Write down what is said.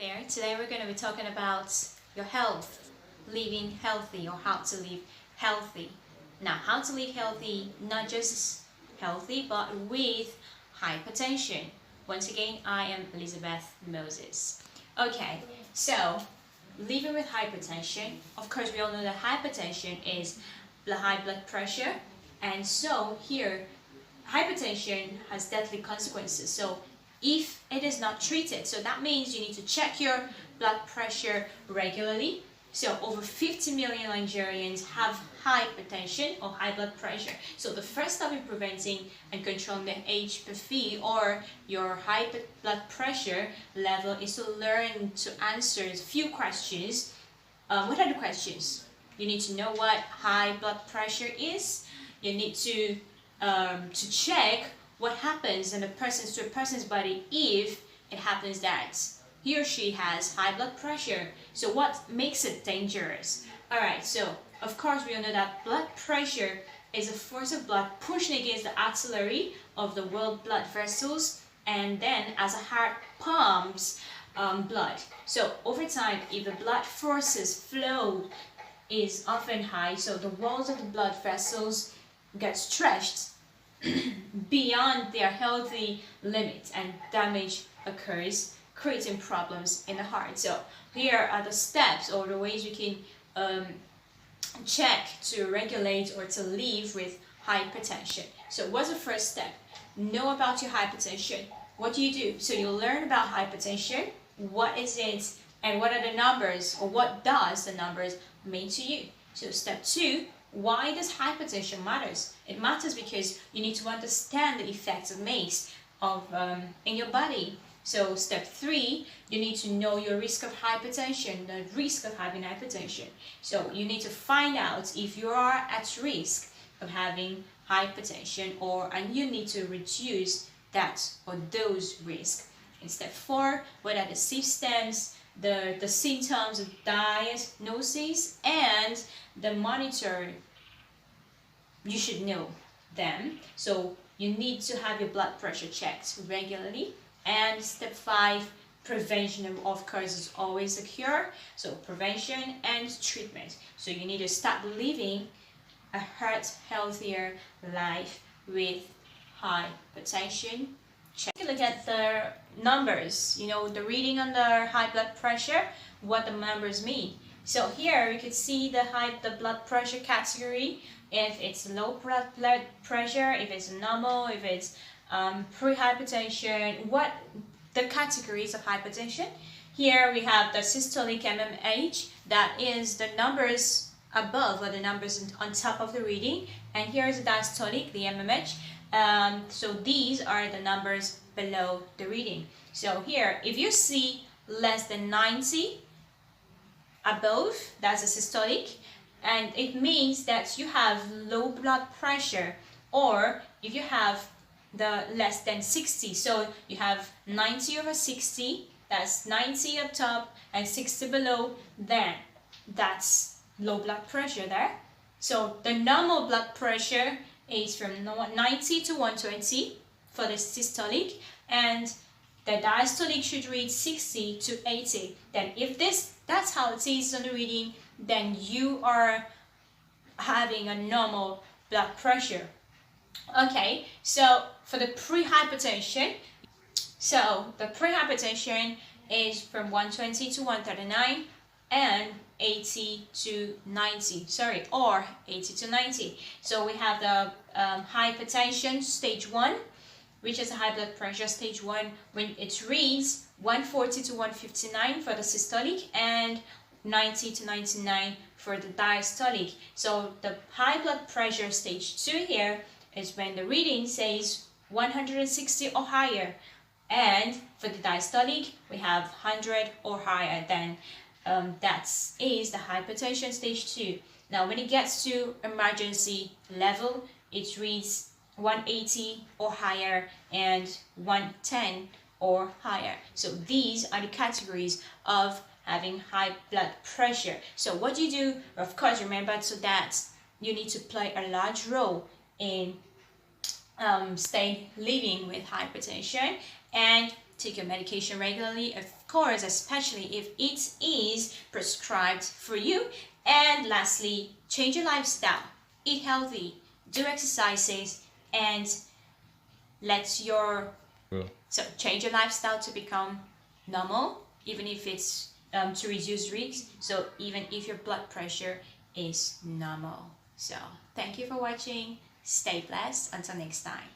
There. Today we're going to be talking about your health, living healthy, or how to live healthy. Now, how to live healthy, not just healthy, but with hypertension. Once again, I am Elizabeth Moses. Okay, so living with hypertension, of course, we all know that hypertension is the high blood pressure, and so here, hypertension has deadly consequences. So if it is not treated, so that means you need to check your blood pressure regularly. So over 50 million Nigerians have hypertension or high blood pressure. So the first step in preventing and controlling the HPV or your high blood pressure level is to learn to answer a few questions. What are the questions? You need to know what high blood pressure is. You need to check what happens in a person's body if it happens that he or she has high blood pressure. So what makes it dangerous? Alright, so of course we all know that blood pressure is a force of blood pushing against the artery of the world blood vessels, and then as a heart pumps blood. So over time, if the blood forces flow is often high, so the walls of the blood vessels get stretched beyond their healthy limit and damage occurs, creating problems in the heart. So here are the steps or the ways you can check to regulate or to live with hypertension. So what's the first step? Know about your hypertension. What do you do? So you'll learn about hypertension, what is it, and what are the numbers, or what does the numbers mean to you. So step 2, why does hypertension matters? It matters because you need to understand the effects it makes in your body. So step 3, you need to know your risk of hypertension, the risk of having hypertension. So you need to find out if you are at risk of having hypertension, and you need to reduce that or those risks. In step 4, what are the symptoms, the symptoms of diagnosis, and the monitor. You should know them. So you need to have your blood pressure checked regularly. And step 5, prevention, of course, is always a cure. So prevention and treatment. So you need to start living a healthier life with hypertension. Check a look at the numbers, the reading on the high blood pressure, what the numbers mean. So here you can see the blood pressure category, if it's low blood pressure, if it's normal, if it's pre-hypertension, what the categories of hypertension. Here we have the systolic mmH, that is the numbers above or the numbers on top of the reading, and here is the diastolic, the mmH. So these are the numbers below the reading. So here, if you see less than 90 above, that's a systolic, and it means that you have low blood pressure. Or if you have the less than 60, so you have 90 over 60, that's 90 up top and 60 below, then that's low blood pressure there. So the normal blood pressure is from 90 to 120 for the systolic, and the diastolic should read 60 to 80. Then if that's how it is on the reading, then you are having a normal blood pressure. Okay, so for the pre-hypertension, so the pre-hypertension is from 120 to 139 and 80 to 90, or 80 to 90. So we have the hypertension stage 1, which is a high blood pressure stage 1, when it reads 140 to 159 for the systolic and 90 to 99 for the diastolic. So the high blood pressure stage 2 here is when the reading says 160 or higher, and for the diastolic we have 100 or higher. Then that is the hypertension stage 2. Now when it gets to emergency level, it reads 180 or higher and 110 or higher. So these are the categories of having high blood pressure. So what you do, of course, remember, so that you need to play a large role in stay living with hypertension, and take your medication regularly. Of course, especially if it is prescribed for you. And lastly, change your lifestyle. Eat healthy, do exercises, and let your change your lifestyle to become normal, even if it's to reduce risks. So even if your blood pressure is normal. So thank you for watching. Stay blessed. Until next time.